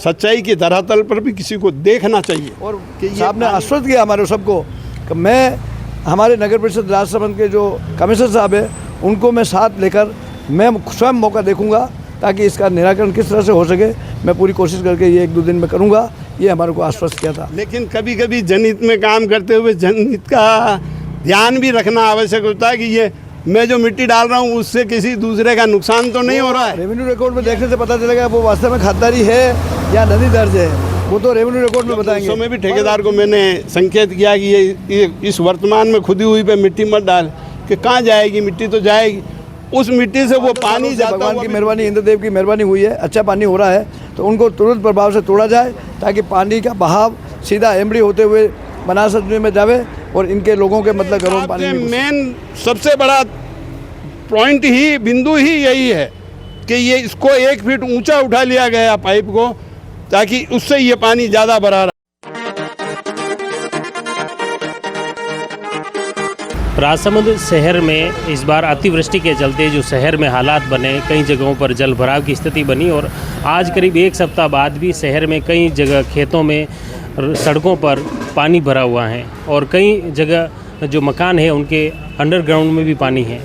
सच्चाई की धरातल पर भी किसी को देखना चाहिए। और साहब ने आश्वस्त किया हमारे सबको कि मैं हमारे नगर परिषद राजसमंद के जो कमिश्नर साहब है उनको मैं साथ लेकर मैं स्वयं मौका देखूंगा ताकि इसका निराकरण किस तरह से हो सके। मैं पूरी कोशिश करके ये 1-2 दिन में करूंगा, ये हमारे को आश्वस्त किया था। लेकिन कभी कभी जनहित में काम करते हुए जनहित का ध्यान भी रखना आवश्यक होता है कि ये मैं जो मिट्टी डाल रहा हूँ उससे किसी दूसरे का नुकसान तो नहीं हो रहा है। रेवेन्यू रिकॉर्ड में देखने से पता चलेगा वो वास्तव में खातिरदारी है या नदी दर्ज है, वो तो रेवेन्यू रिकॉर्ड में बताएंगे। उस समय भी ठेकेदार को मैंने संकेत किया कि ये इस वर्तमान में खुदी हुई पे मिट्टी मत डाल, कि कहाँ जाएगी मिट्टी, तो जाएगी उस मिट्टी से वो पानी जाता। भगवान की मेहरबानी, इंद्रदेव की मेहरबानी हुई है, अच्छा पानी हो रहा है, तो उनको तुरंत प्रभाव से तोड़ा जाए ताकि पानी का बहाव सीधा एमडी होते हुए बनास नदी में जावे और इनके लोगों के मतलब घरों में पानी। मेन सबसे बड़ा पॉइंट ही बिंदु ही यही है कि ये इसको 1 फीट ऊंचा उठा लिया गया पाइप को, ताकि उससे ये पानी ज़्यादा बढ़ा रहा। राजसमंद शहर में इस बार अतिवृष्टि के चलते जो शहर में हालात बने, कई जगहों पर जल भराव की स्थिति बनी और आज करीब 1 सप्ताह बाद भी शहर में कई जगह खेतों में, सड़कों पर पानी भरा हुआ है और कई जगह जो मकान है उनके अंडरग्राउंड में भी पानी है।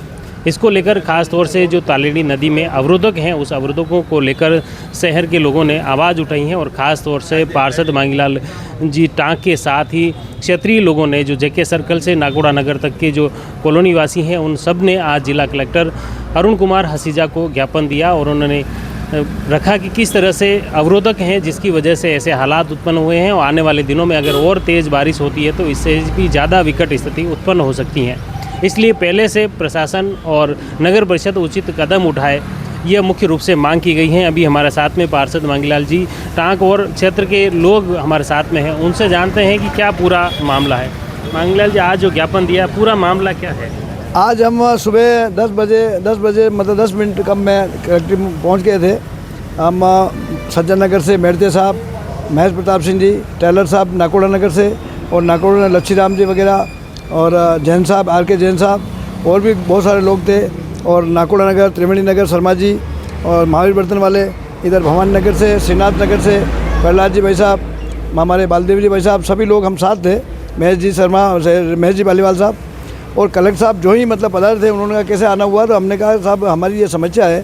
इसको लेकर ख़ास तौर से जो तालेड़ी नदी में अवरोधक हैं उस अवरोधकों को लेकर शहर के लोगों ने आवाज़ उठाई है और ख़ास तौर से पार्षद मांगीलाल जी टांक के साथ ही क्षेत्रीय लोगों ने, जो जेके सर्कल से नागोड़ा नगर तक के जो कॉलोनी वासी हैं, उन सब ने आज जिला कलेक्टर अरुण कुमार हसीजा को ज्ञापन दिया और उन्होंने रखा कि किस तरह से अवरोधक हैं जिसकी वजह से ऐसे हालात उत्पन्न हुए हैं और आने वाले दिनों में अगर और तेज़ बारिश होती है तो इससे भी ज़्यादा विकट स्थिति उत्पन्न हो सकती हैं। इसलिए पहले से प्रशासन और नगर परिषद उचित कदम उठाए, यह मुख्य रूप से मांग की गई है। अभी हमारे साथ में पार्षद मांगीलाल जी टांक और क्षेत्र के लोग हमारे साथ में हैं, उनसे जानते हैं कि क्या पूरा मामला है। मांगीलाल जी, आज जो ज्ञापन दिया पूरा मामला क्या है? आज हम सुबह 10 बजे मतलब 10 मिनट कम में कलेक्ट्रेट पहुँच गए थे। हम सज्जन नगर से मेड़ते साहब, महेश प्रताप सिंह जी, टेलर साहब नाकोड़ा नगर से, और नाकोड़ा लच्छी राम जी वगैरह, और जैन साहब, RK जैन साहब, और भी बहुत सारे लोग थे, और नाकोड़ा नगर, त्रिवेणी नगर शर्मा जी, और महावीर बर्तन वाले, इधर भवानी नगर से, श्रीनाथ नगर से प्रहलाद जी भाई साहब, हमारे बालदेव जी भाई साहब, सभी लोग हम साथ थे, महेश जी शर्मा, महेश जी पालीवाल साहब। और कलेक्टर साहब जो ही मतलब पधारे थे, उन्होंने कहा कैसे आना हुआ, तो हमने कहा साहब हमारी ये समस्या है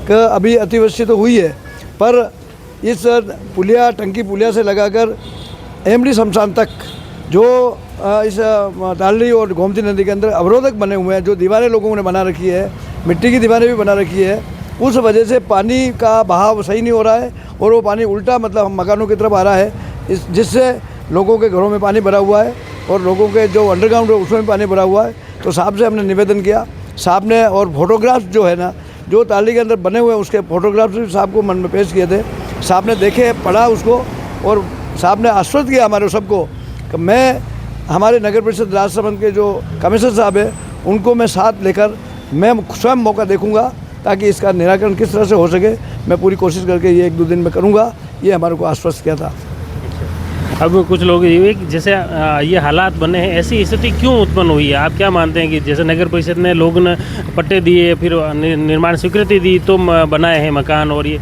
कि अभी अतिवृष्टि तो हुई है, पर इस पुलिया, टंकी पुलिया से लगाकर एमडी शमशान तक जो इस तालड़ी और गोमती नदी के अंदर अवरोधक बने हुए हैं, जो दीवारें लोगों ने बना रखी है, मिट्टी की दीवारें भी बना रखी है, उस वजह से पानी का बहाव सही नहीं हो रहा है और वो पानी उल्टा मतलब मकानों की तरफ आ रहा है, जिससे लोगों के घरों में पानी भरा हुआ है और लोगों के जो अंडरग्राउंड है उसमें भी पानी भरा हुआ है। तो साहब से हमने निवेदन किया, साहब ने और फोटोग्राफ्स जो है ना, जो तालड़ी के अंदर बने हुए उसके फोटोग्राफ्स भी साहब को मन में पेश किए थे। साहब ने देखे, पढ़ा उसको, और साहब ने आश्वस्त किया हमारे सबको कि मैं हमारे नगर परिषद राजसमंद के जो कमिश्नर साहब है उनको मैं साथ लेकर मैं स्वयं मौका देखूंगा ताकि इसका निराकरण किस तरह से हो सके। मैं पूरी कोशिश करके ये 1-2 दिन में करूंगा, ये हमारे को आश्वस्त किया था। अब कुछ लोग जैसे ये हालात बने हैं, ऐसी स्थिति क्यों उत्पन्न हुई है? आप क्या मानते हैं कि जैसे नगर परिषद ने लोगों ने पट्टे दिए, फिर निर्माण स्वीकृति दी तो बनाए हैं मकान, और ये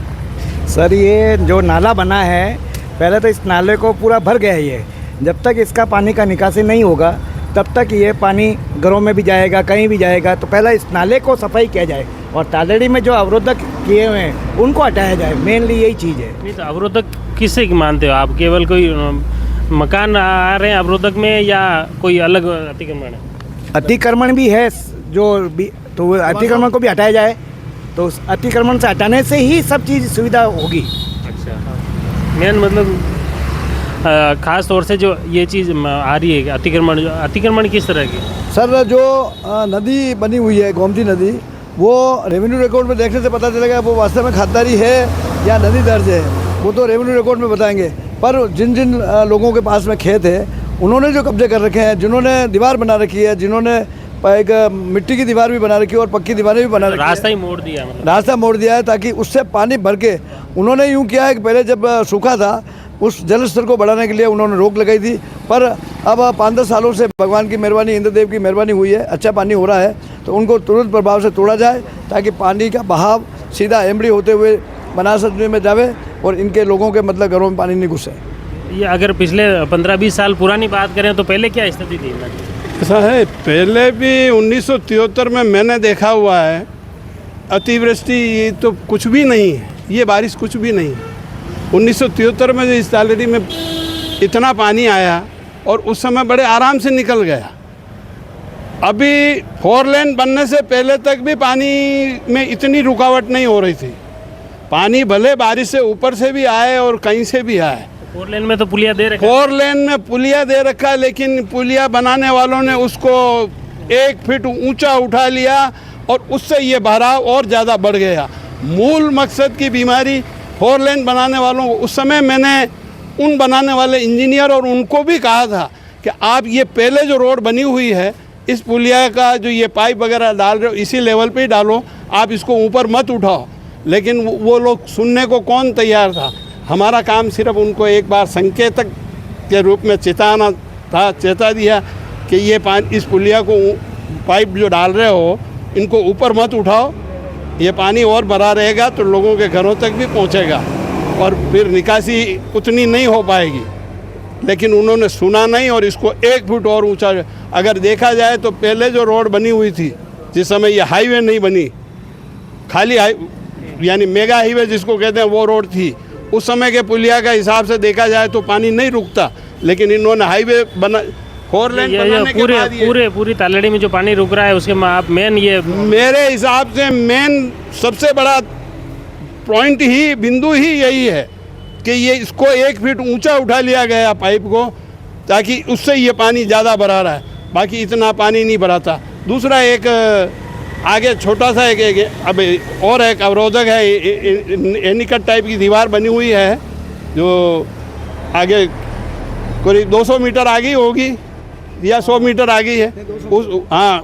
सर ये जो नाला बना है, पहले तो इस नाले को पूरा भर गया है। ये जब तक इसका पानी का निकासी नहीं होगा तब तक ये पानी घरों में भी जाएगा, कहीं भी जाएगा। तो पहले इस नाले को सफाई किया जाए और तालेड़ी में जो अवरोधक किए हुए हैं उनको हटाया जाए, मेनली यही चीज़ है। नहीं तो अवरोधक किसे मानते हो आप? केवल कोई मकान आ रहे हैं अवरोधक में या कोई अलग अतिक्रमण है? अतिक्रमण भी है जो भी, तो अतिक्रमण को भी हटाया जाए, तो उस अतिक्रमण से हटाने से ही सब चीज़ सुविधा होगी। अच्छा, मेन मतलब खास तौर से जो ये चीज़ आ रही है अतिक्रमण किस तरह की? सर जो नदी बनी हुई है गोमती नदी, वो रेवेन्यू रिकॉर्ड में देखने से पता चलेगा वो वास्तव में खातिरदारी है या नदी दर्ज है, वो तो रेवेन्यू रिकॉर्ड में बताएंगे। पर जिन जिन लोगों के पास में खेत है उन्होंने जो कब्जे कर रखे हैं, जिन्होंने दीवार बना रखी है, जिन्होंने एक मिट्टी की दीवार भी बना रखी है और पक्की दीवारें भी बना रखी है, रास्ता ही मोड़ दिया, मतलब रास्ता मोड़ दिया है ताकि उससे पानी भर के। उन्होंने यूँ किया है कि पहले जब सूखा था उस जल स्तर को बढ़ाने के लिए उन्होंने रोक लगाई थी, पर अब 5-10 सालों से भगवान की मेहरबानी, इंद्रदेव की मेहरबानी हुई है, अच्छा पानी हो रहा है, तो उनको तुरंत प्रभाव से तोड़ा जाए ताकि पानी का बहाव सीधा एमडी होते हुए बनारस यूनिवर्सिटी में जावे और इनके लोगों के मतलब घरों में पानी नहीं घुसे। ये अगर पिछले 15-20 साल पुरानी बात करें तो पहले क्या स्थिति थी? ऐसा है, पहले भी 1973 में मैंने देखा हुआ है अतिवृष्टि, ये तो कुछ भी नहीं है, ये बारिश कुछ भी नहीं है। 1973 में जो इस तालेरी में इतना पानी आया और उस समय बड़े आराम से निकल गया। अभी 4 लेन बनने से पहले तक भी पानी में इतनी रुकावट नहीं हो रही थी। पानी भले बारिश से ऊपर से भी आए और कहीं से भी आए। 4 लेन में तो पुलिया दे रखा है। 4 लेन में पुलिया दे रखा है, लेकिन पुलिया बनाने वालों ने उसको 1 फीट ऊंचा उठा लिया और उससे ये बहाव और ज़्यादा बढ़ गया। मूल मकसद की बीमारी 4 लेन बनाने वालों को, उस समय मैंने उन बनाने वाले इंजीनियर और उनको भी कहा था कि आप ये पहले जो रोड बनी हुई है, इस पुलिया का जो ये पाइप वगैरह डाल रहे हो इसी लेवल पे ही डालो, आप इसको ऊपर मत उठाओ। लेकिन वो लोग सुनने को कौन तैयार था। हमारा काम सिर्फ उनको एक बार संकेतक के रूप में चेताना था, चेता दिया कि ये पानी, इस पुलिया को पाइप जो डाल रहे हो इनको ऊपर मत उठाओ, ये पानी और भरा रहेगा तो लोगों के घरों तक भी पहुंचेगा और फिर निकासी उतनी नहीं हो पाएगी। लेकिन उन्होंने सुना नहीं और इसको 1 फुट और ऊंचा। अगर देखा जाए तो पहले जो रोड बनी हुई थी, जिस समय ये हाईवे नहीं बनी, खाली यानी मेगा हाईवे जिसको कहते हैं वो रोड थी, उस समय के पुलिया का हिसाब से देखा जाए तो पानी नहीं रुकता। लेकिन इन्होंने हाईवे बना 4 लेन बनाने के बाद पूरी तालेड़ी में जो पानी रुक रहा है उसके आप मेन ये, मेरे हिसाब से मेन सबसे बड़ा पॉइंट ही, बिंदु ही यही है कि ये इसको 1 फीट ऊंचा उठा लिया गया पाइप को, ताकि उससे ये पानी ज़्यादा भरा रहा है। बाकी इतना पानी नहीं भरा था। दूसरा एक आगे छोटा सा एक अब और एक अवरोधक है, एनीकट टाइप की दीवार बनी हुई है जो आगे करीब 200 मीटर आगे होगी या 100 मीटर आगे है। उस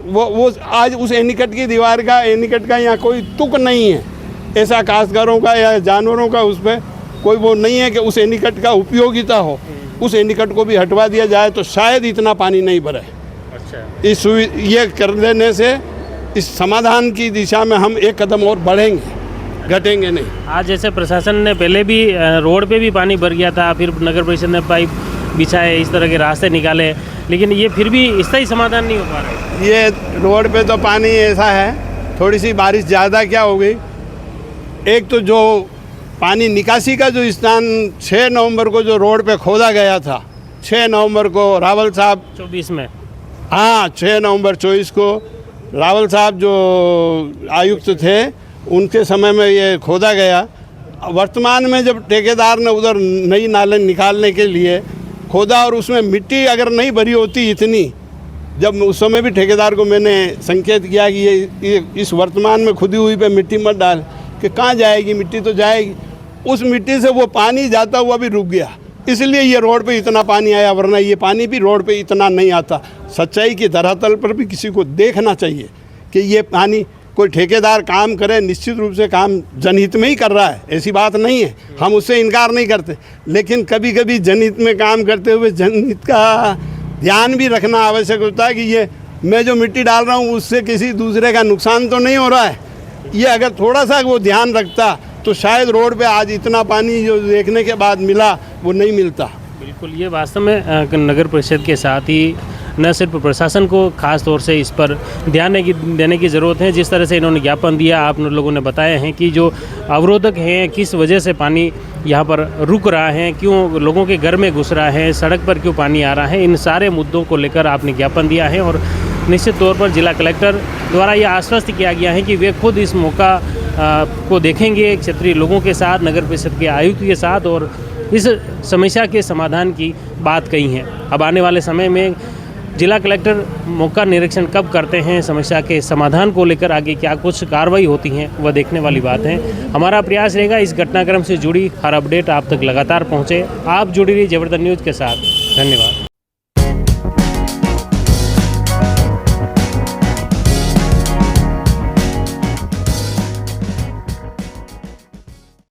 वो आज उस एनीकट की दीवार का, एनीकट का यहाँ कोई तुक नहीं है ऐसा काश्तकारों का या जानवरों का, उस पर कोई वो नहीं है कि उस एनीकट का उपयोगिता हो। उस एनीकट को भी हटवा दिया जाए तो शायद इतना पानी नहीं भरे। अच्छा, ये कर देने से इस समाधान की दिशा में हम एक कदम और बढ़ेंगे, घटेंगे नहीं। आज जैसे प्रशासन ने पहले भी रोड पे भी पानी भर गया था, फिर नगर परिषद ने पाइप बिछाए, इस तरह के रास्ते निकाले, लेकिन ये फिर भी स्थायी समाधान नहीं हो पा रहा है। ये रोड पे तो पानी ऐसा है, थोड़ी सी बारिश ज़्यादा क्या हो गई, एक तो जो पानी निकासी का जो स्थान 6 नवंबर को जो रोड पे खोदा गया था, 6 नवंबर को रावल साहब 24 में, हाँ 6 नवंबर 24 को रावल साहब जो आयुक्त थे उनके समय में ये खोदा गया। वर्तमान में जब ठेकेदार ने उधर नई नाले निकालने के लिए खोदा और उसमें मिट्टी अगर नहीं भरी होती इतनी, जब उस समय भी ठेकेदार को मैंने संकेत किया कि ये इस वर्तमान में खुदी हुई पे मिट्टी मत डाल, कि कहाँ जाएगी मिट्टी, तो जाएगी। उस मिट्टी से वो पानी जाता हुआ भी रुक गया, इसलिए ये रोड पे इतना पानी आया, वरना ये पानी भी रोड पे इतना नहीं आता। सच्चाई की धरातल पर भी किसी को देखना चाहिए कि ये पानी, कोई ठेकेदार काम करे, निश्चित रूप से काम जनहित में ही कर रहा है, ऐसी बात नहीं है, हम उससे इनकार नहीं करते। लेकिन कभी कभी जनहित में काम करते हुए जनहित का ध्यान भी रखना आवश्यक होता है कि ये मैं जो मिट्टी डाल रहा हूँ उससे किसी दूसरे का नुकसान तो नहीं हो रहा है। ये अगर थोड़ा सा वो ध्यान रखता तो शायद रोड पे आज इतना पानी जो देखने के बाद मिला वो नहीं मिलता। बिल्कुल, ये वास्तव में नगर परिषद के साथ ही न सिर्फ प्रशासन को खास तौर से इस पर ध्यान देने की ज़रूरत है। जिस तरह से इन्होंने ज्ञापन दिया, आप लोगों ने बताया है कि जो अवरोधक हैं, किस वजह से पानी यहाँ पर रुक रहा है, क्यों लोगों के घर में घुस रहा है, सड़क पर क्यों पानी आ रहा है, इन सारे मुद्दों को लेकर आपने ज्ञापन दिया है। और निश्चित तौर पर जिला कलेक्टर द्वारा यह आश्वस्त किया गया है कि वे खुद इस मौका को देखेंगे क्षेत्रीय लोगों के साथ, नगर परिषद के आयुक्त के साथ, और इस समस्या के समाधान की बात कही है। अब आने वाले समय में जिला कलेक्टर मौका निरीक्षण कब करते हैं, समस्या के समाधान को लेकर आगे क्या कुछ कार्रवाई होती है, वह देखने वाली बात है। हमारा प्रयास रहेगा इस घटनाक्रम से जुड़ी हर अपडेट आप तक लगातार पहुँचे। आप जुड़ी रही जबरदस्त न्यूज़ के साथ। धन्यवाद।